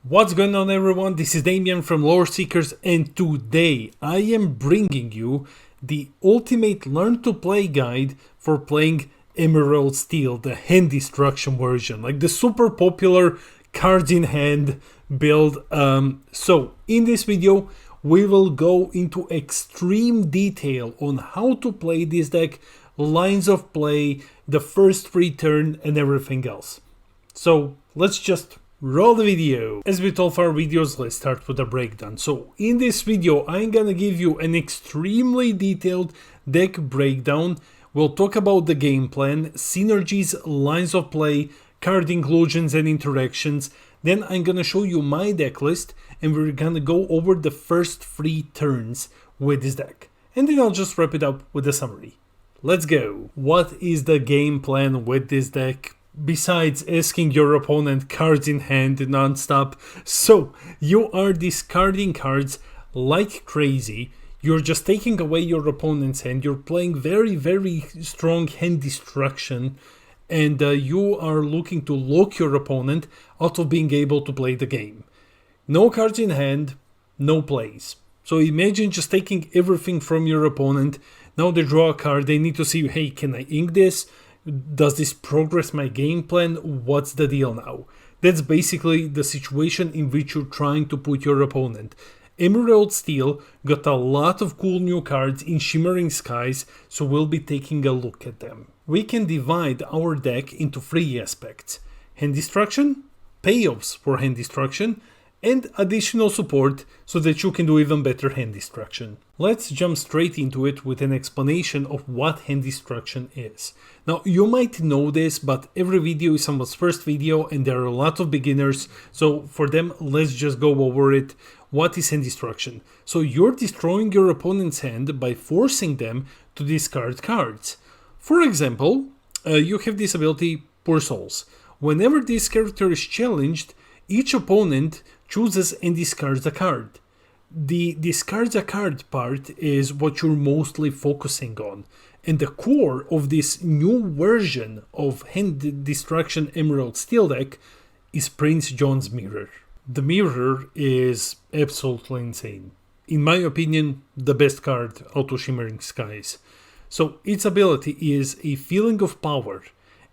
What's going on, everyone? This is Damien from Lore Seekers, and today I am bringing you the ultimate learn to play guide for playing Emerald Steel, the hand destruction version, like the super popular cards in hand build. So in this video we will go into extreme detail on how to play this deck, lines of play, the first free turn, and everything else. So let's just roll the video. As with all of our videos, let's start with a breakdown. So in this video, I'm gonna give you an extremely detailed deck breakdown. We'll talk about the game plan, synergies, lines of play, card inclusions and interactions. Then I'm gonna show you my deck list, and we're gonna go over the first 3 turns with this deck. And then I'll just wrap it up with a summary. Let's go. What is the game plan with this deck? Besides asking your opponent cards in hand non-stop. So you are discarding cards like crazy. You're just taking away your opponent's hand. You're playing very strong hand destruction, and you are looking to lock your opponent out of being able to play the game. No cards in hand, no plays. So imagine just taking everything from your opponent. Now they draw a card, they need to see, hey, can I ink this? Does this progress my game plan? What's the deal now? That's basically the situation in which you're trying to put your opponent. Emerald Steel got a lot of cool new cards in Shimmering Skies, so we'll be taking a look at them. We can divide our deck into 3 aspects: hand destruction, payoffs for hand destruction, and additional support so that you can do even better hand destruction. Let's jump straight into it with an explanation of what hand destruction is. Now, you might know this, but every video is someone's first video and there are a lot of beginners, so for them, let's just go over it. What is hand destruction? So you're destroying your opponent's hand by forcing them to discard cards. For example, you have this ability, Poor Souls. Whenever this character is challenged, each opponent chooses and discards a card. The discards a card part is what you're mostly focusing on. And the core of this new version of hand destruction Emerald Steel deck is Prince John's Mirror. The Mirror is absolutely insane. In my opinion, the best card out of Shimmering Skies. So its ability is a feeling of power.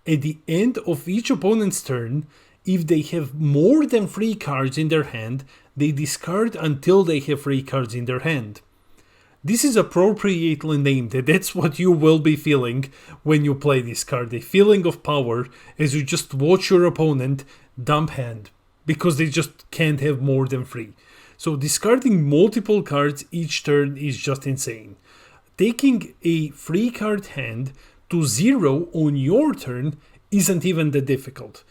At the end of each opponent's turn, if they have more than 3 cards in their hand, they discard until they have 3 cards in their hand. This is appropriately named, that's what you will be feeling when you play this card, a feeling of power as you just watch your opponent dump hand, because they just can't have more than 3. So discarding multiple cards each turn is just insane. Taking a 3 card hand to 0 on your turn isn't even that difficult.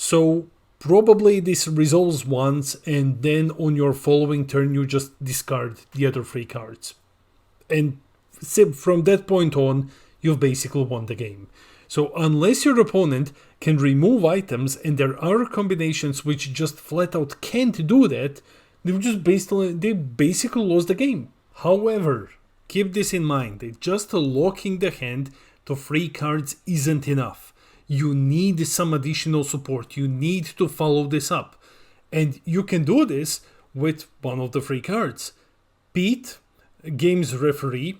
So probably this resolves once, and then on your following turn you just discard the other 3 cards. And from that point on, you've basically won the game. So unless your opponent can remove items, and there are combinations which just flat out can't do that, they basically lost the game. However, keep this in mind, that just locking the hand to 3 cards isn't enough. You need some additional support. You need to follow this up. And you can do this with one of the 3 cards. Pete, Game's Referee,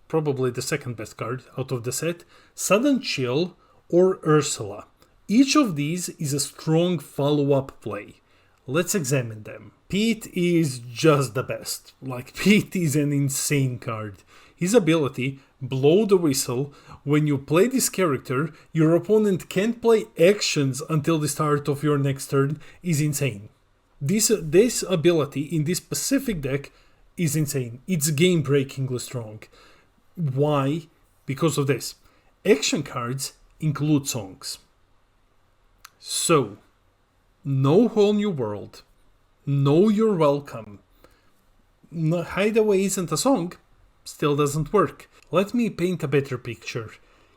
probably the second best card out of the set, Sudden Chill, or Ursula. Each of these is a strong follow-up play. Let's examine them. Pete is just the best. Like, Pete is an insane card. His ability, Blow the Whistle, when you play this character, your opponent can't play actions until the start of your next turn, is insane. This ability in this specific deck is insane. It's game-breakingly strong. Why? Because of this. Action cards include songs. So, no Whole New World, no You're Welcome, no Hideaway isn't a song, still doesn't work. Let me paint a better picture.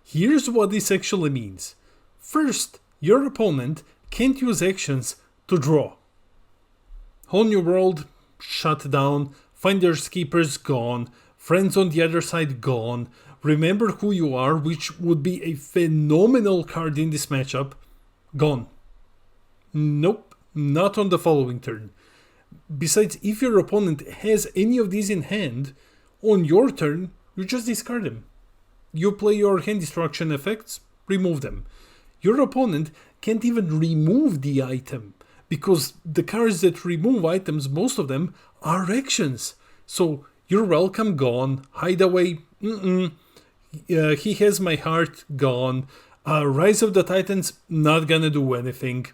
Here's what this actually means. First, your opponent can't use actions to draw. Whole New World, shut down. Finders Keepers, gone. Friends on the Other Side, gone. Remember Who You Are, which would be a phenomenal card in this matchup, gone. Nope, not on the following turn. Besides, if your opponent has any of these in hand, on your turn, you just discard them. You play your hand destruction effects, remove them. Your opponent can't even remove the item, because the cards that remove items, most of them, are actions. So, You're Welcome gone, Hideaway, He Has My Heart gone, Rise of the Titans, not gonna do anything.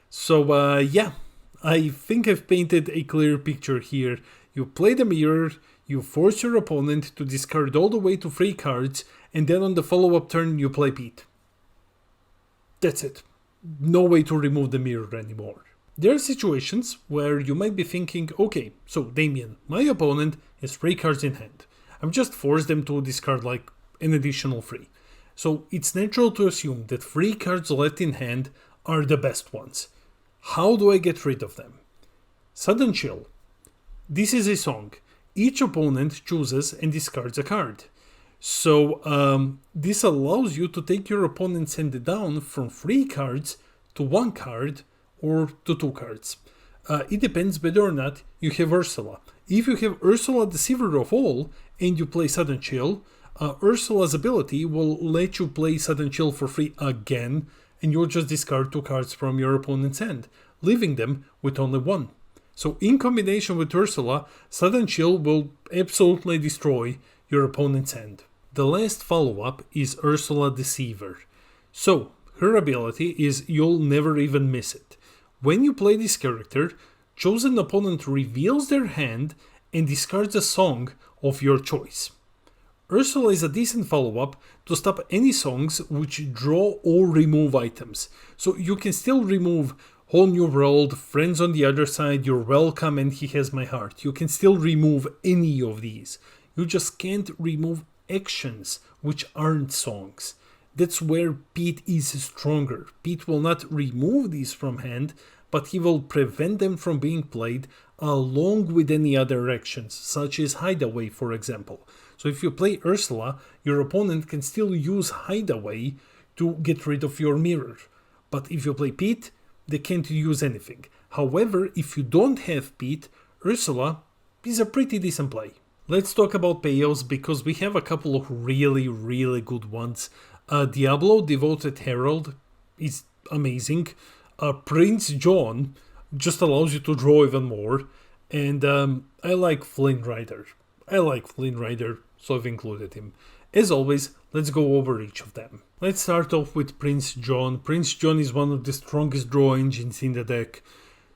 So, yeah, I think I've painted a clear picture here. You play the mirror, you force your opponent to discard all the way to 3 cards, and then on the follow-up turn you play Pete. That's it. No way to remove the mirror anymore. There are situations where you might be thinking, okay, so Damien, my opponent has 3 cards in hand. I'm just forced them to discard like an additional 3. So it's natural to assume that 3 cards left in hand are the best ones. How do I get rid of them? Sudden Chill. This is a song. Each opponent chooses and discards a card. So this allows you to take your opponent's hand down from 3 cards to 1 card or to 2 cards. It depends whether or not you have Ursula. If you have Ursula, the Deceiver of All, and you play Sudden Chill, Ursula's ability will let you play Sudden Chill for free again, and you'll just discard 2 cards from your opponent's hand, leaving them with only 1. So in combination with Ursula, Sudden Chill will absolutely destroy your opponent's hand. The last follow-up is Ursula Deceiver. So, her ability is You'll Never Even Miss It. When you play this character, chosen opponent reveals their hand and discards a song of your choice. Ursula is a decent follow-up to stop any songs which draw or remove items. So you can still remove Whole New World, Friends on the Other Side, You're Welcome, and He Has My Heart. You can still remove any of these. You just can't remove actions which aren't songs. That's where Pete is stronger. Pete will not remove these from hand, but he will prevent them from being played along with any other actions, such as Hideaway, for example. So if you play Ursula, your opponent can still use Hideaway to get rid of your mirror. But if you play Pete, they can't use anything. However, if you don't have Pete, Ursula is a pretty decent play. Let's talk about payoffs because we have a couple of really, really good ones. Diablo, Devoted Herald is amazing. Prince John just allows you to draw even more. And I like Flynn Rider. So I've included him. As always, let's go over each of them. Let's start off with Prince John. Prince John is one of the strongest draw engines in the deck.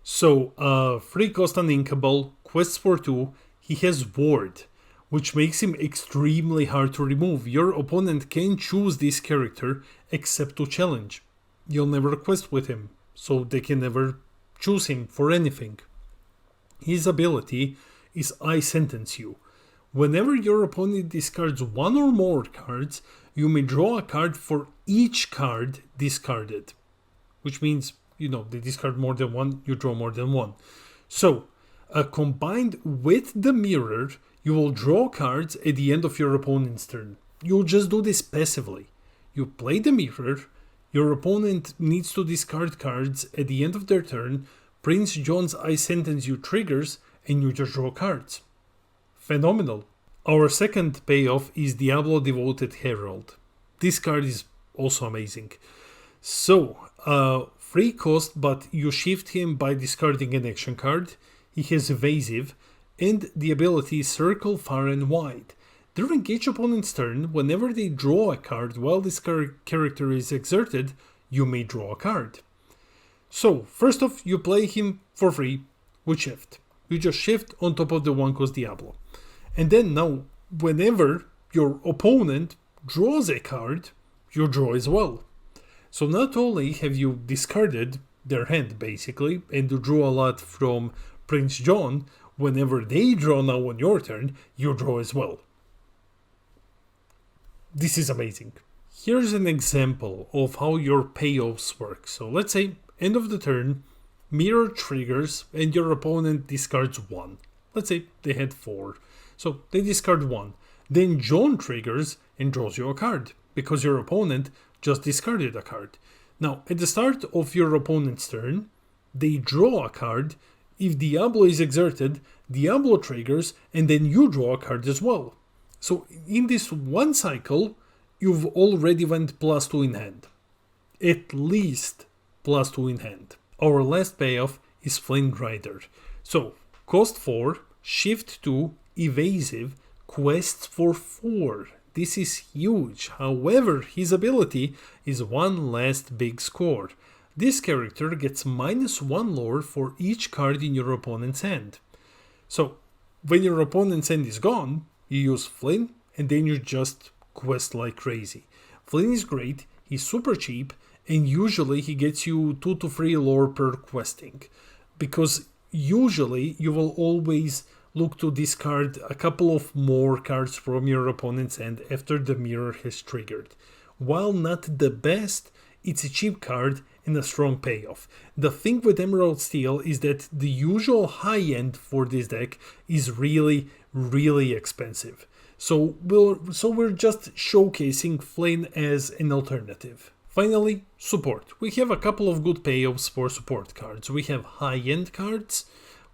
So, 3 cost uninkable, quests for 2, he has Ward, which makes him extremely hard to remove. Your opponent can choose this character except to challenge. You'll never quest with him, so they can never choose him for anything. His ability is I Sentence You. Whenever your opponent discards 1 or more cards, you may draw a card for each card discarded. Which means, they discard more than 1, you draw more than 1. So, combined with the mirror, you will draw cards at the end of your opponent's turn. You'll just do this passively. You play the mirror, your opponent needs to discard cards at the end of their turn, Prince John's I Sentence You triggers, and you just draw cards. Phenomenal. Our second payoff is Diablo Devoted Herald. This card is also amazing. So, 3 cost, but you shift him by discarding an action card. He has Evasive, and the ability Circle Far and Wide. During each opponent's turn, whenever they draw a card while this character is exerted, you may draw a card. So, first off, you play him for free with Shift. You just shift on top of the 1 cost Diablo. And then now, whenever your opponent draws a card, you draw as well. So not only have you discarded their hand, basically, and you draw a lot from Prince John, whenever they draw now on your turn, you draw as well. This is amazing. Here's an example of how your payoffs work. So let's say, end of the turn, mirror triggers, and your opponent discards 1. Let's say they had 4. So they discard 1. Then John triggers and draws you a card, because your opponent just discarded a card. Now, at the start of your opponent's turn, they draw a card. If Diablo is exerted, Diablo triggers, and then you draw a card as well. So in this one cycle, you've already went +2 in hand. At least +2 in hand. Our last payoff is Flame Rider. So, cost 4, shift 2, evasive, quests for 4. This is huge. However, his ability is one last big score. This character gets -1 lore for each card in your opponent's hand. So, when your opponent's hand is gone, you use Flynn, and then you just quest like crazy. Flynn is great, he's super cheap, and usually he gets you 2 to 3 lore per questing. Because usually you will always look to discard a couple of more cards from your opponent's hand after the mirror has triggered. While not the best, it's a cheap card and a strong payoff. The thing with Emerald Steel is that the usual high end for this deck is really, really expensive. So we're just showcasing Flame as an alternative. Finally, support. We have a couple of good payoffs for support cards. We have high-end cards,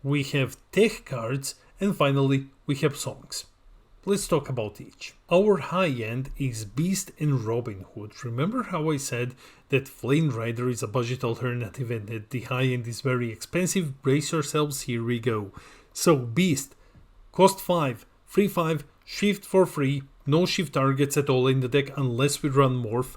we have tech cards, and finally, we have songs. Let's talk about each. Our high-end is Beast and Robin Hood. Remember how I said that Flame Rider is a budget alternative and that the high-end is very expensive? Brace yourselves, here we go. So, Beast, cost 5, free 5, shift for free, no shift targets at all in the deck unless we run Morph.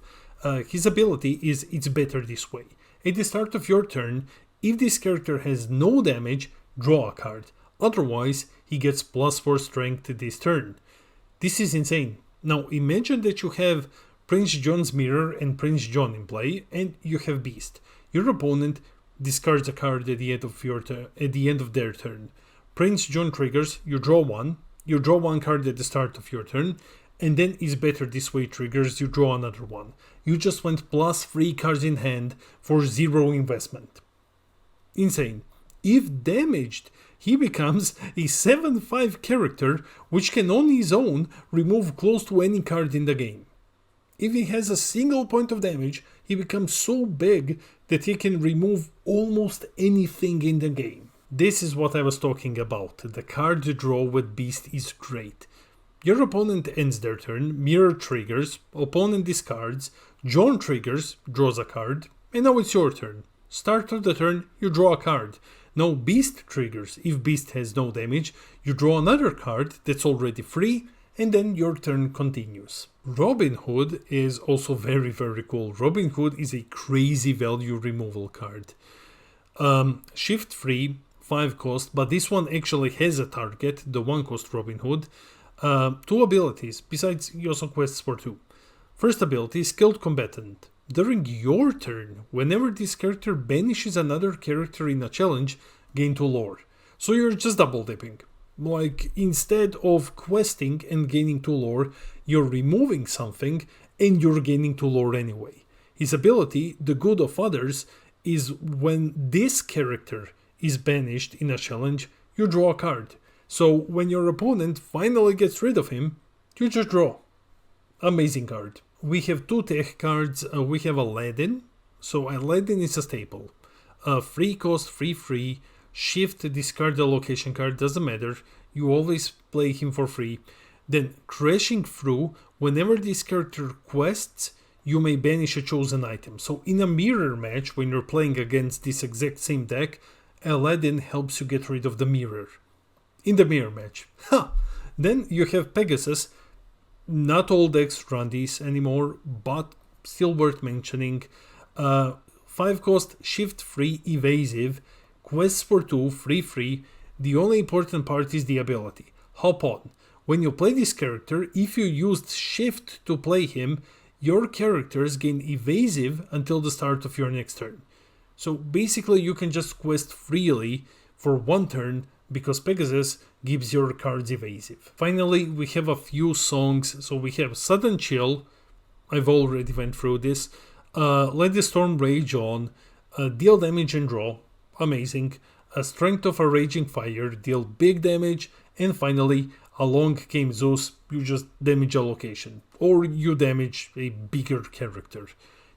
His ability is it's better this way. At the start of your turn, if this character has no damage, draw a card. Otherwise, he gets +4 strength this turn. This is insane. Now imagine that you have Prince John's Mirror and Prince John in play, and you have Beast. Your opponent discards a card at the end of their turn. Prince John triggers, you draw one card at the start of your turn, and then is better this way triggers, you draw another one. You just went +3 cards in hand for 0 investment. Insane. If damaged, he becomes a 7/5 character which can on his own remove close to any card in the game. If he has a single point of damage, he becomes so big that he can remove almost anything in the game. This is what I was talking about. The card draw with Beast is great. Your opponent ends their turn, Mirror triggers, opponent discards, John triggers, draws a card, and now it's your turn. Start of the turn, you draw a card. Now Beast triggers. If Beast has no damage, you draw another card that's already free, and then your turn continues. Robin Hood is also very, very cool. Robin Hood is a crazy value removal card. Shift free, 5 cost, but this one actually has a target, the 1 cost Robin Hood. 2 abilities, besides he also quests for 2. First ability, Skilled Combatant. During your turn, whenever this character banishes another character in a challenge, gain 2 lore. So you're just double dipping. Like, instead of questing and gaining 2 lore, you're removing something and you're gaining 2 lore anyway. His ability, The Good of Others, is when this character is banished in a challenge, you draw a card. So when your opponent finally gets rid of him, you just draw. Amazing card. We have 2 tech cards. We have Aladdin. So Aladdin is a staple. Free cost, free. Shift, discard the location card, doesn't matter. You always play him for free. Then Crashing Through. Whenever this character quests, you may banish a chosen item. So in a mirror match, when you're playing against this exact same deck, Aladdin helps you get rid of the mirror. In the mirror match. Then you have Pegasus. Not all decks run these anymore, but still worth mentioning. 5 cost, shift free, evasive, quests for 2, free. The only important part is the ability. Hop on. When you play this character, if you used shift to play him, your characters gain evasive until the start of your next turn. So basically you can just quest freely for 1 turn, because Pegasus gives your cards evasive. Finally, we have a few songs. So we have Sudden Chill. I've already went through this. Let the Storm Rage On. Deal damage and draw. Amazing. Strength of a Raging Fire. Deal big damage. And finally, Along Came Zeus. You just damage a location. Or you damage a bigger character.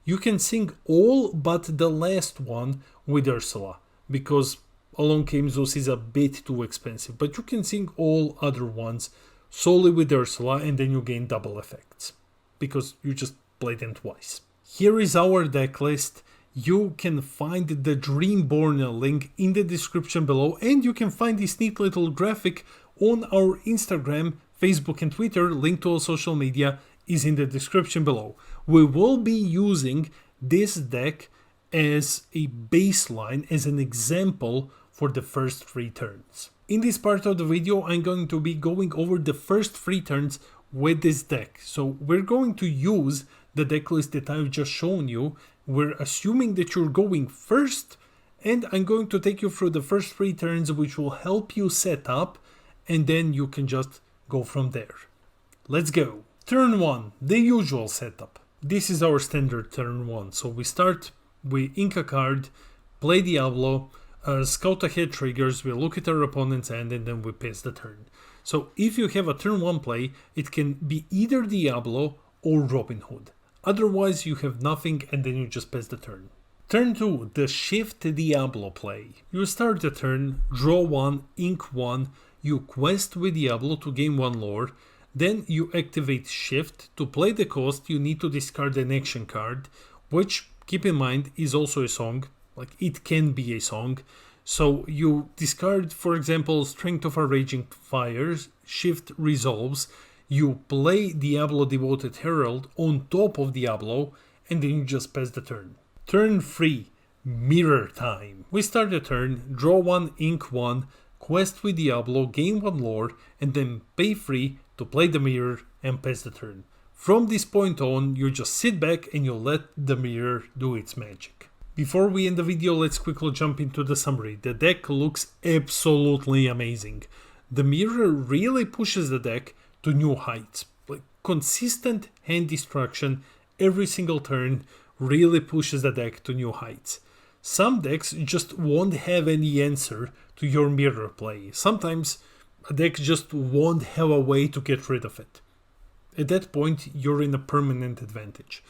You can sing all but the last one with Ursula. because Along Came Zeus is a bit too expensive, but you can sing all other ones solely with Ursula and then you gain double effects, because you just play them twice. Here is our deck list. You can find the Dreamborn link in the description below, and you can find this neat little graphic on our Instagram, Facebook and Twitter. Link to all social media is in the description below. We will be using this deck as a baseline, as an example for the first 3 turns. In this part of the video, I'm going to be going over the first 3 turns with this deck. So we're going to use the deck list that I've just shown you. We're assuming that you're going first, and I'm going to take you through the first 3 turns, which will help you set up, and then you can just go from there. Let's go. Turn 1, the usual setup. This is our standard turn 1. So we start, we ink a card, play Diablo, scout ahead triggers, we look at our opponent's hand, and then we pass the turn. So if you have a turn 1 play, it can be either Diablo or Robin Hood. Otherwise you have nothing and then you just pass the turn. Turn 2, the Shift Diablo play. You start the turn, draw 1, ink 1, you quest with Diablo to gain 1 lore, then you activate Shift. To play the cost you need to discard an action card, which, keep in mind, is also a song. Like, it can be a song. So you discard, for example, Strength of a Raging Fire, Shift Resolves, you play Diablo Devoted Herald on top of Diablo, and then you just pass the turn. Turn 3, Mirror Time. We start the turn, draw 1, ink 1, quest with Diablo, gain 1 lore, and then pay 3 to play the mirror and pass the turn. From this point on, you just sit back and you let the mirror do its magic. Before we end the video, let's quickly jump into the summary. The deck looks absolutely amazing. The mirror really pushes the deck to new heights. Like, consistent hand destruction every single turn really pushes the deck to new heights. Some decks just won't have any answer to your mirror play. Sometimes a deck just won't have a way to get rid of it. At that point, you're in a permanent advantage.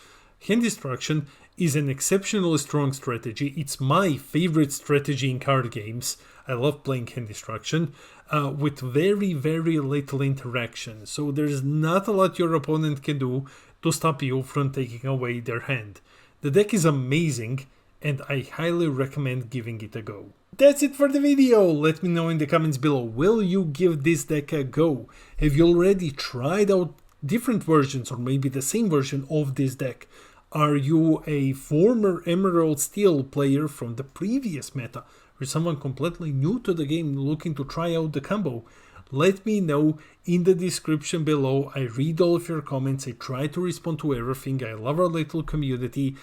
Hand destruction is an exceptionally strong strategy. It's my favorite strategy in card games. I love playing hand destruction with very, very little interaction. So there's not a lot your opponent can do to stop you from taking away their hand. The deck is amazing, and I highly recommend giving it a go. That's it for the video. Let me know in the comments below, will you give this deck a go? Have you already tried out different versions or maybe the same version of this deck? Are you a former Emerald Steel player from the previous meta, or someone completely new to the game looking to try out the combo? Let me know in the description below. I read all of your comments, I try to respond to everything. I love our little community.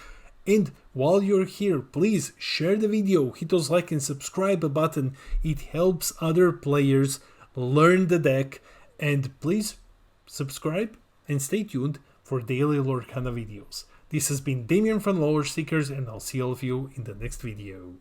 And while you're here, please share the video, hit those like and subscribe button. It helps other players learn the deck. And please subscribe and stay tuned for daily Lorcana videos. This has been Damien from Lore Seekers, and I'll see all of you in the next video.